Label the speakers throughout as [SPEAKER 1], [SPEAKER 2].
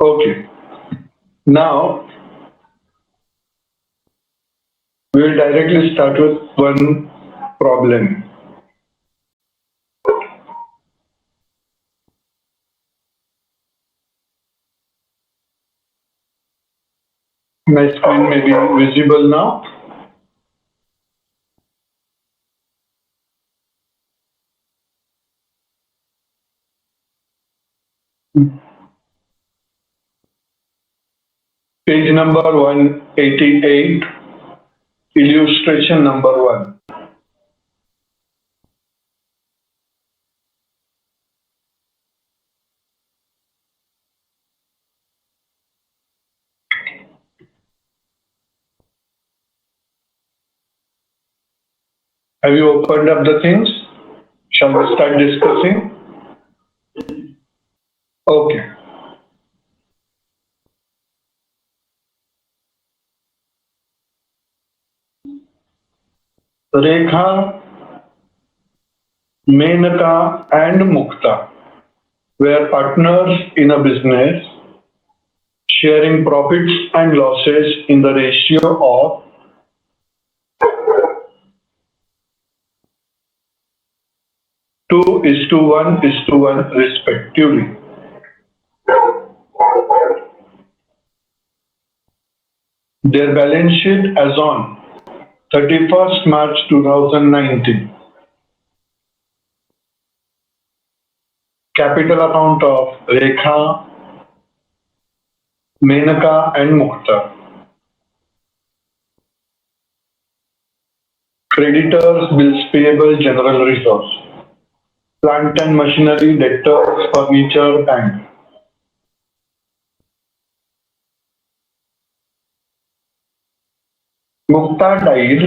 [SPEAKER 1] Okay. Now we will directly start with one problem. My screen may be visible now. Page number 188, illustration number 1. Have you opened up the things? Shall we start discussing? Okay. Rekha, Menaka, and Mukta were partners in a business, sharing profits and losses in the ratio of 2:1:1 respectively. Their balance sheet as on 31st March 2019. Capital account of Rekha, Menaka, and Mukta. Creditors, bills payable, general resource. Plant and machinery, debtors, furniture, and Mukta died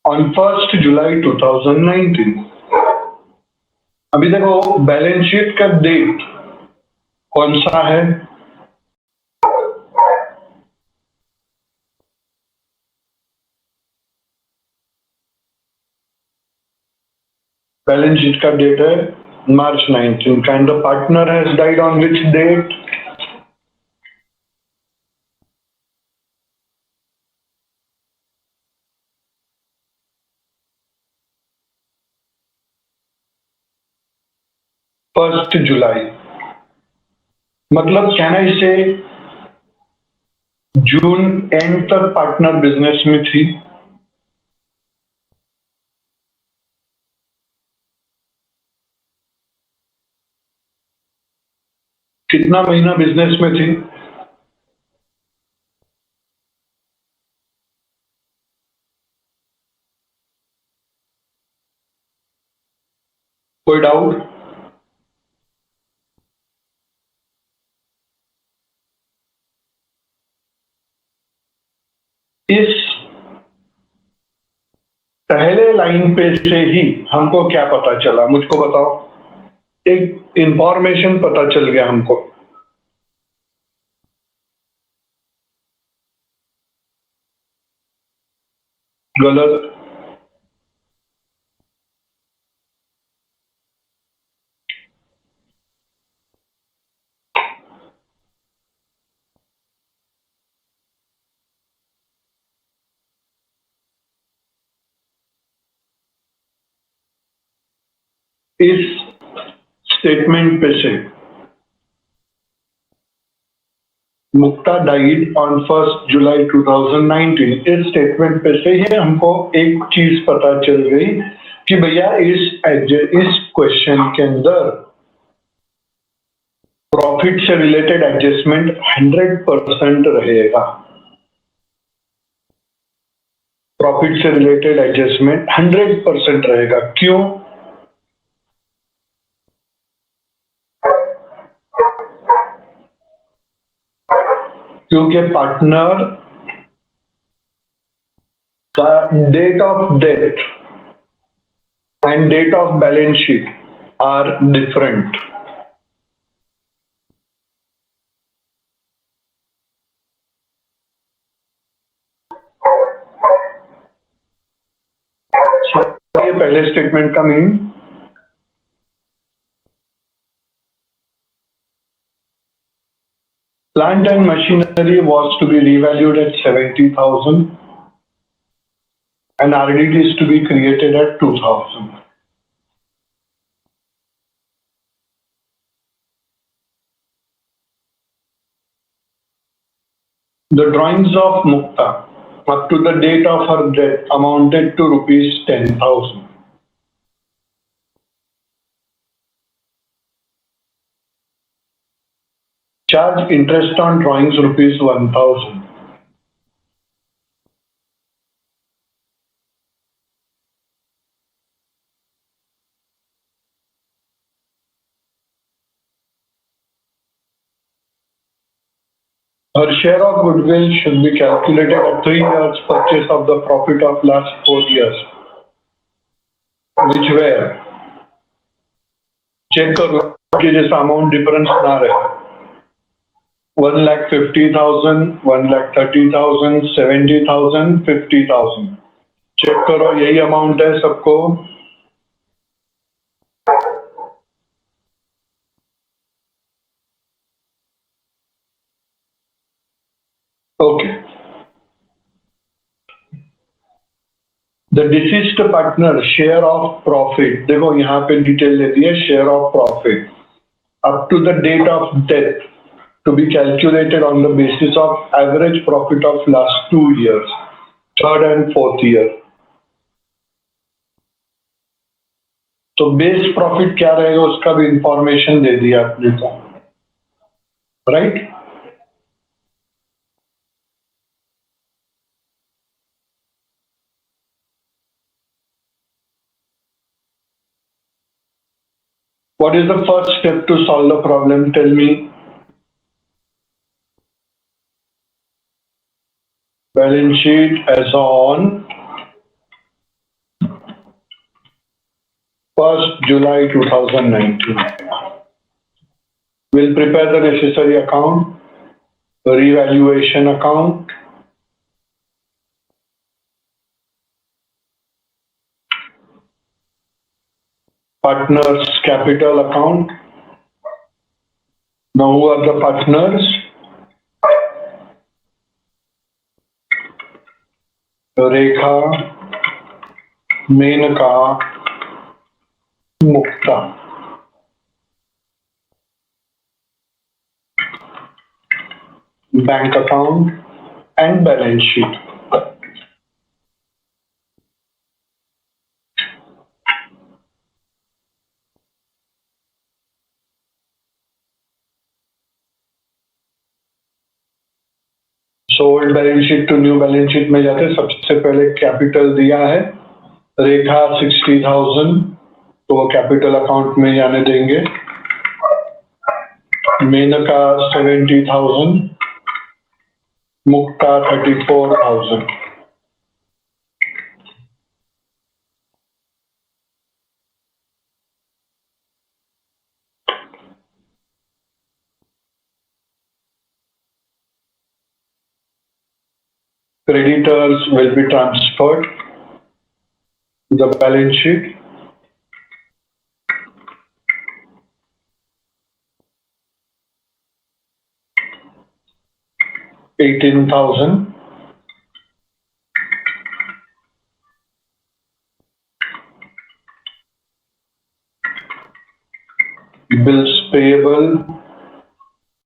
[SPEAKER 1] on 1st July 2019. अभी देखो balance sheet का date कौन सा है? Balance sheet का date है March 19 and the partner has died on which date? First July. मतलब can I से जून एंड तक पार्टनर बिजनेस में थी? कितना महीना बिजनेस में थी? कोई डाउट? इस पहले लाइन पे से ही हमको क्या पता चला? मुझको बताओ। एक इंफॉर्मेशन पता चल गया हमको। गलत। इस स्टेटमेंट पे से मुक्ता डाइड ऑन 1st जुलाई 2019, इस स्टेटमेंट पे से ही हमको एक चीज पता चल गई कि भैया इस क्वेश्चन के अंदर प्रॉफिट से रिलेटेड एडजस्टमेंट 100% रहेगा। प्रॉफिट से रिलेटेड एडजस्टमेंट 100% रहेगा। क्यों? क्योंकि पार्टनर का date of death and date of balance sheet are different. ये पहले स्टेटमेंट का meaning. Plant and machinery was to be revalued at 70,000 and RDD is to be created at 2,000. The drawings of Mukta up to the date of her death amounted to rupees 10,000. Charge interest on drawings rupees 1,000. Her share of goodwill should be calculated at 3 years purchase of the profit of last 4 years. Which were? Check करो कि जैसा amount difference ना रहे. 1,50,000, 1,30,000, 70,000, 50,000. Check करो यही amount है सबको. Okay. The deceased partner share of profit, देखो यहाँ पे डिटेल दे दी है, share of profit up to the date of death to be calculated on the basis of average profit of last 2 years, 3rd and 4th year. तो base profit क्या रहेगा उसका भी इंफॉर्मेशन दे दिया आपने को, right? What is the first step to solve the problem? Tell me. Balance sheet as on 1st July 2019. We'll prepare the necessary account, revaluation account, partners capital account. Now who are the partners? Rekha, Menaka, Mukta. Bank account and balance sheet. So old balance sheet to new balance sheet में जाते, सबसे पहले capital दिया है रेखा 60,000, तो वो capital account में जाने देंगे. मेनका 70,000, मुक्ता 34,000. Creditors will be transferred to the balance sheet. $18,000. Bills payable.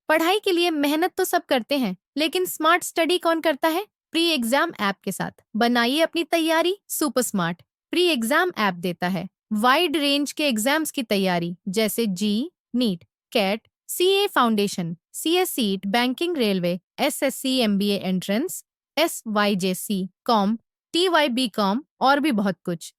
[SPEAKER 2] पढ़ाई के लिए मेहनत तो सब करते हैं, लेकिन स्मार्ट स्टडी कौन करता है? प्री एग्जाम ऐप के साथ बनाइए अपनी तैयारी super smart. Pre exam app देता है वाइड रेंज के एग्जाम्स की तैयारी, जैसे JEE, NEET, CAT, CA foundation, CS CSEET, banking, railway, SSC, MBA entrance, SYJC, com, TYBCom और भी बहुत कुछ.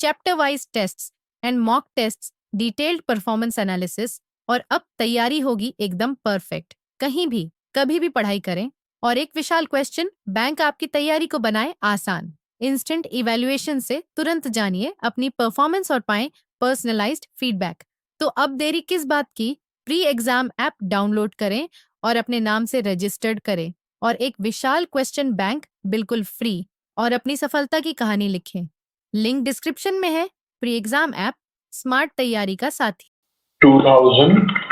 [SPEAKER 2] Chapter wise tests and mock tests, detailed performance analysis, और अब तैयारी होगी एकदम परफेक्ट. कहीं भी कभी भी पढ़ाई करें. और एक विशाल क्वेश्चन बैंक आपकी तैयारी को बनाए आसान. इंस्टेंट इवैल्यूएशन से तुरंत जानिए अपनी परफॉर्मेंस और पाएं पर्सनलाइज्ड फीडबैक. तो अब देरी किस बात की? प्री एग्जाम ऐप डाउनलोड करें और अपने नाम से रजिस्टर्ड करें और एक विशाल क्वेश्चन बैंक बिल्कुल फ्री और अपनी सफलता की कहानी लिखें. लिंक डिस्क्रिप्शन में है. प्री एग्जाम ऐप स्मार्ट तैयारी का साथी.
[SPEAKER 1] 2,000.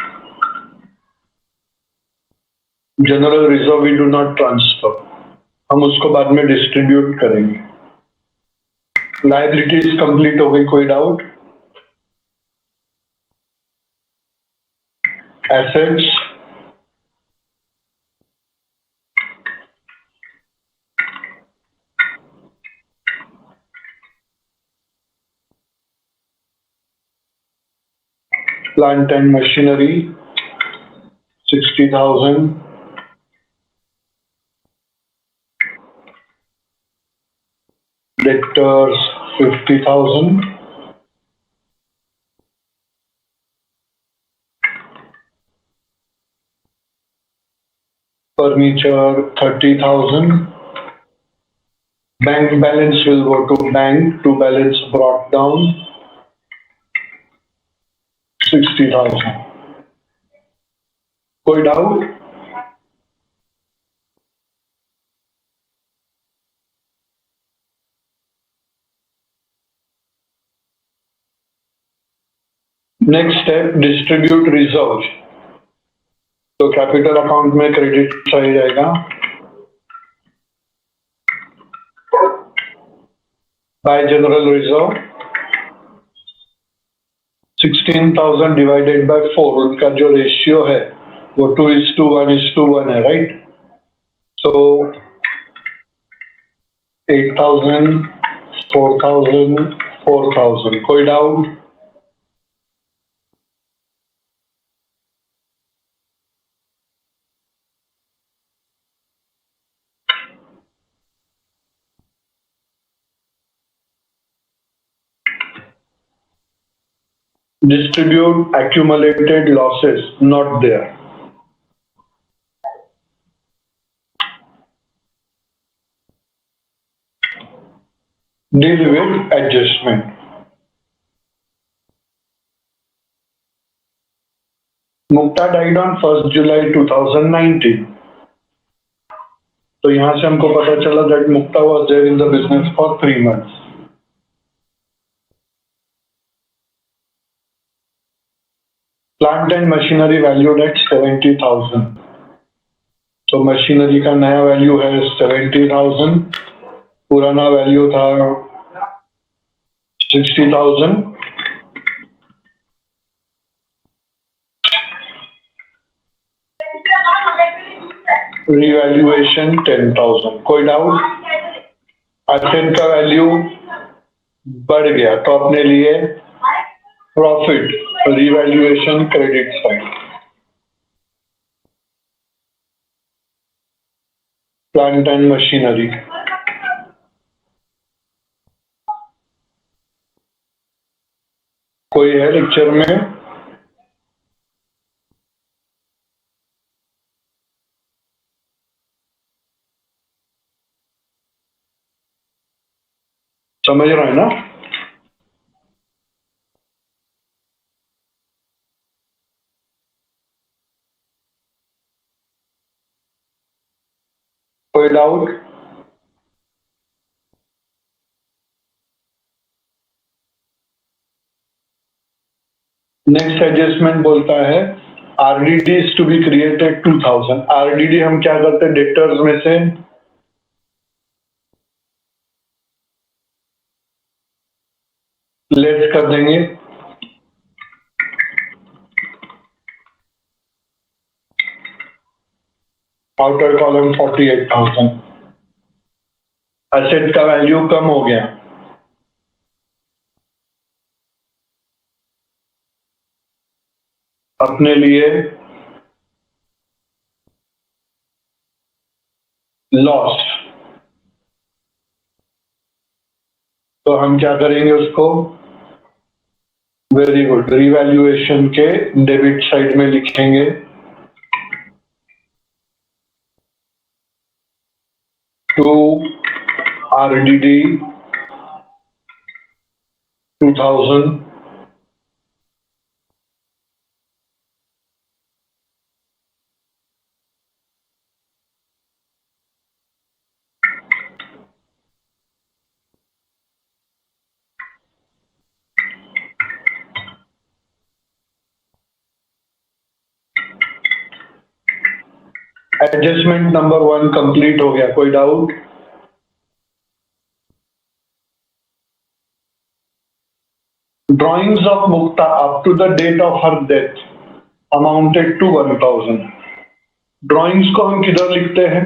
[SPEAKER 1] General reserve we do not transfer, हम उसको बाद में डिस्ट्रीब्यूट करेंगे। लाइबिलिटीज कंप्लीट हो गई, कोई doubt? Assets, plant and machinery 60,000, डेक्टर्स 50,000, furniture 30,000, bank balance will go to bank to balance brought down 60,000. कोई doubt? Next step, distribute reserve. तो कैपिटल अकाउंट में क्रेडिट चाहिए जाएगा, bye general reserve 16,000 divided by 4, उनका जो रेशियो है वो 2:1:1 है, राइट? सो 8,000, 4,000, 4,000, कोई doubt? Distribute accumulated losses, not there. Deal with adjustment. Mukta died on 1st July 2019. तो यहां से हमको पता चला that Mukta was there in the business for 3 months. Plant and machinery valued at 70,000. तो मशीनरी का नया वैल्यू है 70,000, पुराना वैल्यू था 60,000। रिवैल्यूएशन 10,000, कोई डाउट? एसेट का वैल्यू बढ़ गया तो अपने लिए profit, revaluation credit side. Plant and machinery कोई है लेक्चर में? समझ रहा है ना? कोई डाउट? नेक्स्ट एडजस्टमेंट बोलता है RDD is to be created 2000। RDD हम क्या करते हैं, डेक्टर्स में से लेस कर देंगे, आउटर कॉलम 48,000। एसेट का वैल्यू कम हो गया, अपने लिए लॉस। तो हम क्या करेंगे उसको, वेरी गुड, रिवैल्यूएशन के डेबिट साइड में लिखेंगे। To RDD 2000 adjustment number 1 complete हो गया, कोई doubt? Drawings of Mukta up to the date of her death amounted to 1000. Drawings को हम किधर लिखते हैं?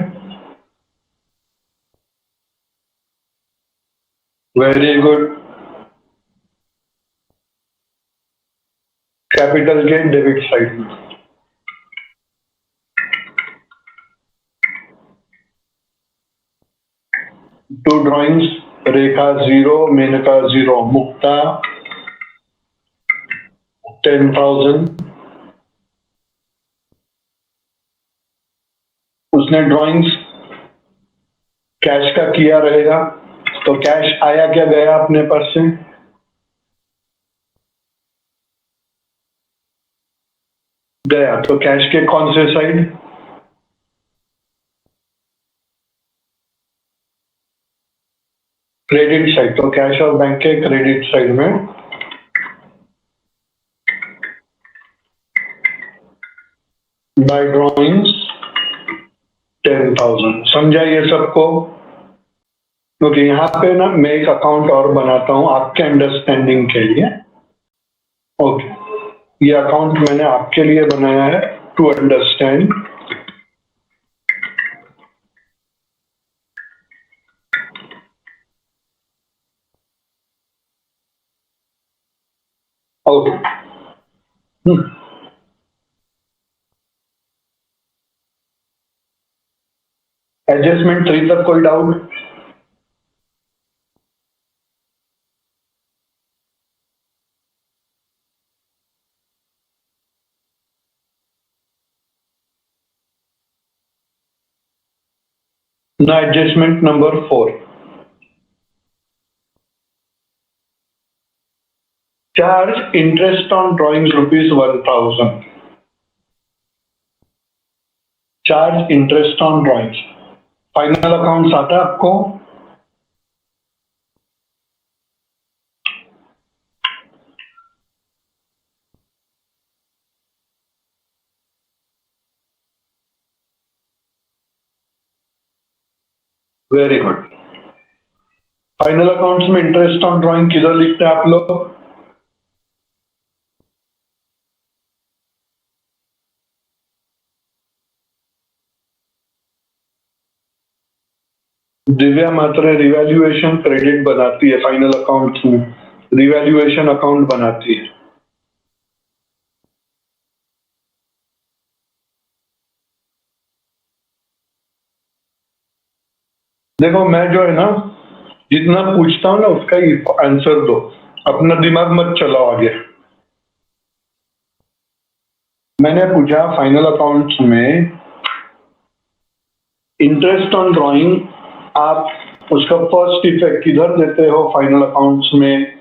[SPEAKER 1] वेरी गुड, कैपिटल के डेबिट साइड में। टू ड्राइंग्स, रेखा 0, मेनका 0, मुक्ता 10,000। उसने ड्राइंग्स कैश का किया रहेगा, तो कैश आया क्या गया अपने पर्स से? गया, तो कैश के कौन से साइड? क्रेडिट साइड, तो कैश और बैंक के क्रेडिट साइड में बाय ड्राइंग्स 10,000। समझा ये सबको? क्योंकि यहाँ पे ना मैं एक अकाउंट और बनाता हूं आपके अंडरस्टैंडिंग के लिए। ओके, ये अकाउंट मैंने आपके लिए बनाया है टू अंडरस्टैंड। ओके, एडजस्टमेंट 3 तक कोई डाउट? ना adjustment number 4, charge interest on drawings ₹1000। Charge interest on drawings, final accounts आता है आपको? Very good. फाइनल अकाउंट्स में इंटरेस्ट ऑन ड्राइंग किधर लिखते हैं आप लोग? दिव्या मात्रे रिवैल्यूएशन क्रेडिट बनाती है फाइनल अकाउंट्स में, रिवैल्यूएशन अकाउंट बनाती है। देखो मैं जो है ना, जितना पूछता हूं ना उसका ही आंसर दो, अपना दिमाग मत चलाओ आगे। मैंने पूछा फाइनल अकाउंट्स में इंटरेस्ट ऑन ड्राइंग, आप उसका फर्स्ट इफेक्ट किधर देते हो फाइनल अकाउंट्स में?